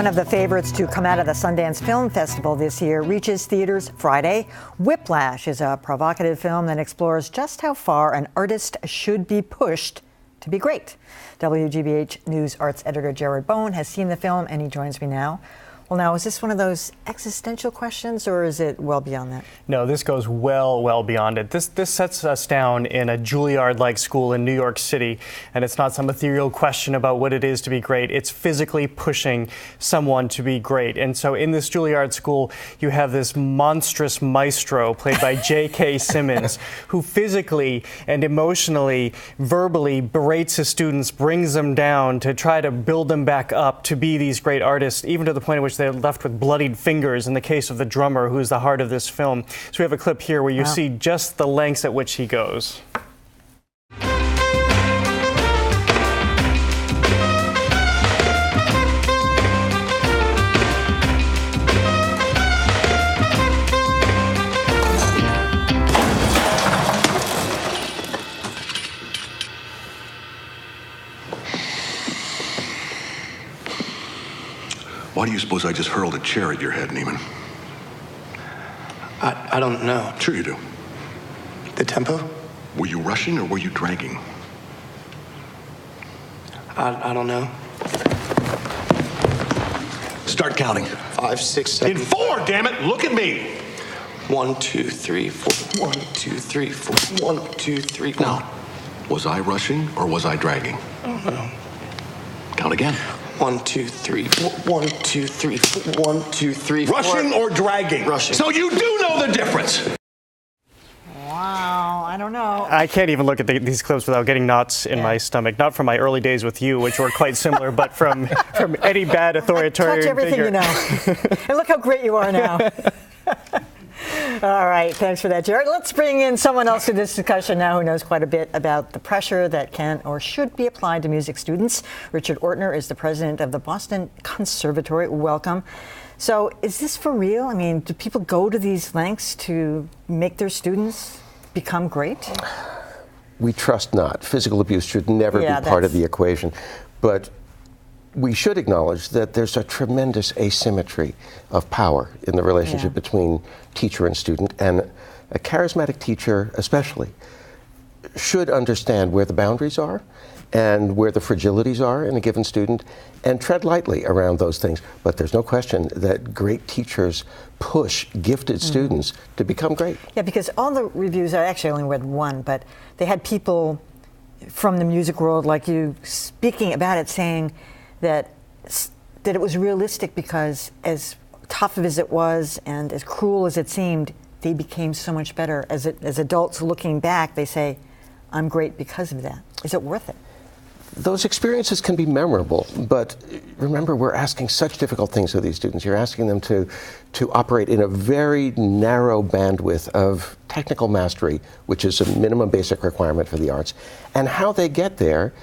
One of the favorites to come out of the Sundance Film Festival this year reaches theaters Friday. Whiplash is a provocative film that explores just how far an artist should be pushed to be great. WGBH News arts editor Jared Bone has seen the film and he joins me now. Well, now, is this one of those existential questions, or is it well beyond that? No, this goes well beyond it. This sets us down in a Juilliard-like school in New York City, and it's not some ethereal question about what it is to be great. It's physically pushing someone to be great. And so in this Juilliard school, you have this monstrous maestro played by J.K. Simmons, who physically and emotionally, verbally berates his students, brings them down to try to build them back up to be these great artists, even to the point at which they're left with bloodied fingers in the case of the drummer, who is the heart of this film. So we have a clip here where you see just the lengths at which he goes. Why do you suppose I just hurled a chair at your head, Neiman? I don't know. Sure you do. The tempo? Were you rushing or were you dragging? I don't know. Start counting. 5, 6, 7. In 4, damn it! Look at me! 1, 2, 3, 4. 1, 2, 3, 4. 1, 2, 3, 4. Now, was I rushing or was I dragging? I don't know. Count again. 1, 2, 3, 4. 1, 2, 3, 4. 1, 2, 3, 4. Rushing or dragging? Rushing. So you do know the difference! Wow, I don't know. I can't even look at these clips without getting knots in my stomach. Not from my early days with you, which were quite similar, but from any bad authoritarian Touch everything figure. you know. And look how great you are now. All right, thanks for that, Jared. Let's bring in someone else to this discussion now who knows quite a bit about the pressure that can or should be applied to music students. Richard Ortner is the president of the Boston Conservatory. Welcome. So is this for real? I mean, do people go to these lengths to make their students become great? We trust not. Physical abuse should never be part of the equation. But we should acknowledge that there's a tremendous asymmetry of power in the relationship between teacher and student, and a charismatic teacher especially should understand where the boundaries are and where the fragilities are in a given student and tread lightly around those things. But there's no question that great teachers push gifted students to become great. Yeah, because all the reviews, I actually only read one, but they had people from the music world like you speaking about it, saying that it was realistic because as tough as it was and as cruel as it seemed, they became so much better. As adults looking back, they say, I'm great because of that. Is it worth it? Those experiences can be memorable, but remember, we're asking such difficult things of these students. You're asking them to operate in a very narrow bandwidth of technical mastery, which is a minimum basic requirement for the arts, and how they get there,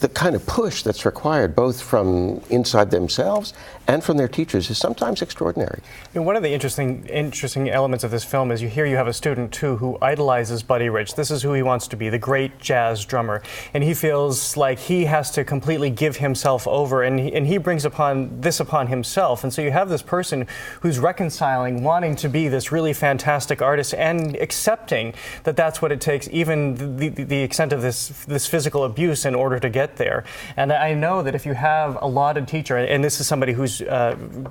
the kind of push that's required both from inside themselves and from their teachers is sometimes extraordinary. And one of the interesting elements of this film is you have a student too who idolizes Buddy Rich. This is who he wants to be, the great jazz drummer, and he feels like he has to completely give himself over, and he brings upon himself. And so you have this person who's reconciling wanting to be this really fantastic artist and accepting that that's what it takes, even the extent of this physical abuse, in order to get there. And I know that if you have a lauded teacher, and this is somebody who's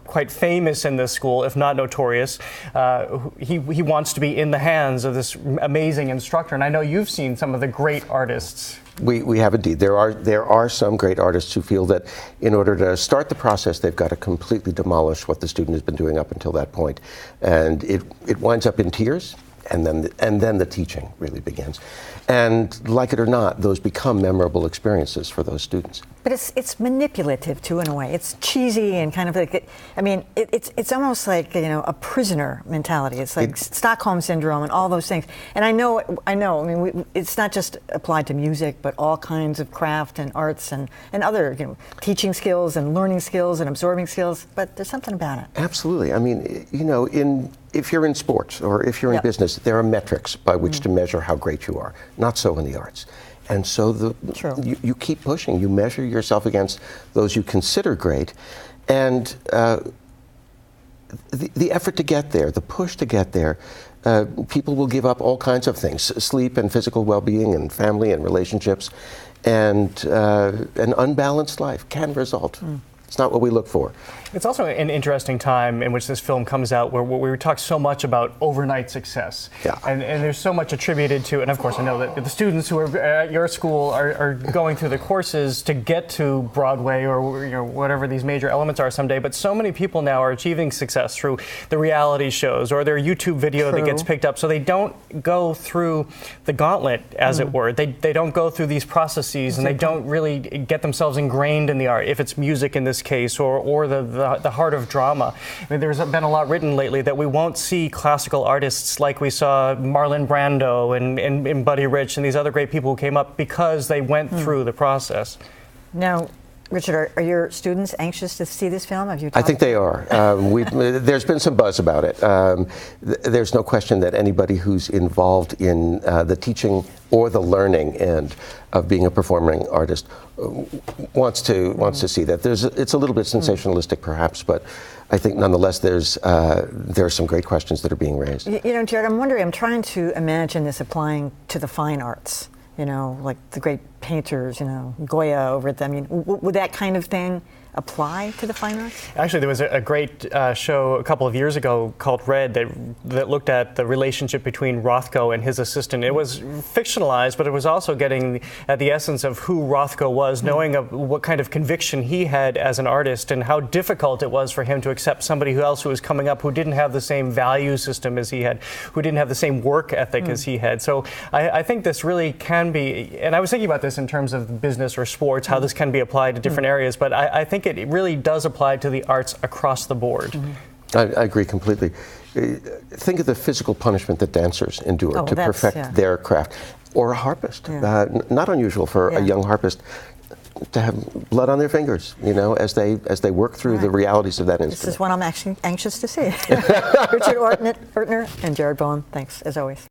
quite famous in this school, if not notorious, he wants to be in the hands of this amazing instructor. And I know you've seen some of the great artists. We have indeed. There are some great artists who feel that in order to start the process, they've got to completely demolish what the student has been doing up until that point. And it winds up in tears. And then the teaching really begins. And like it or not, those become memorable experiences for those students. But it's manipulative too, in a way. It's cheesy and kind of like, it's almost like, a prisoner mentality. It's like Stockholm syndrome and all those things. And I know. I mean, it's not just applied to music, but all kinds of craft and arts and other, teaching skills and learning skills and absorbing skills. But there's something about it. Absolutely. I mean, if you're in sports or if you're in business, there are metrics by which to measure how great you are. Not so in the arts. And so you keep pushing. You measure yourself against those you consider great. And the effort to get there, the push to get there, people will give up all kinds of things, sleep and physical well-being and family and relationships, and an unbalanced life can result. It's not what we look for. It's also an interesting time in which this film comes out where we talk so much about overnight success. Yeah. And there's so much attributed to, and of course I know that the students who are at your school are going through the courses to get to Broadway or whatever these major elements are someday, but so many people now are achieving success through the reality shows or their YouTube video that gets picked up, so they don't go through the gauntlet, as it were. They don't go through these processes, and they don't really get themselves ingrained in the art, if it's music in this case, or the heart of drama. I mean, there's been a lot written lately that we won't see classical artists like we saw Marlon Brando and Buddy Rich and these other great people who came up because they went through the process. Now, Richard, are your students anxious to see this film? Have you I think they are. There's been some buzz about it. There's no question that anybody who's involved in the teaching or the learning end of being a performing artist wants to see that. It's a little bit sensationalistic, perhaps, but I think nonetheless there are some great questions that are being raised. You know, Jared, I'm trying to imagine this applying to the fine arts. You know, like the great painters, Goya over at them. Would that kind of thing apply to the fine arts? Actually, there was a great show a couple of years ago called Red that looked at the relationship between Rothko and his assistant. It was fictionalized, but it was also getting at the essence of who Rothko was, knowing of what kind of conviction he had as an artist and how difficult it was for him to accept somebody else who was coming up who didn't have the same value system as he had, who didn't have the same work ethic as he had. So I think this really can be, and I was thinking about this in terms of business or sports, how this can be applied to different areas, but I think it really does apply to the arts across the board. I agree completely. Think of the physical punishment that dancers endure to perfect their craft. Or a harpist. Not unusual for a young harpist to have blood on their fingers, as they work through the realities of that instrument. This is one I'm actually anxious to see. Richard Ortner and Jared Bowen, thanks as always.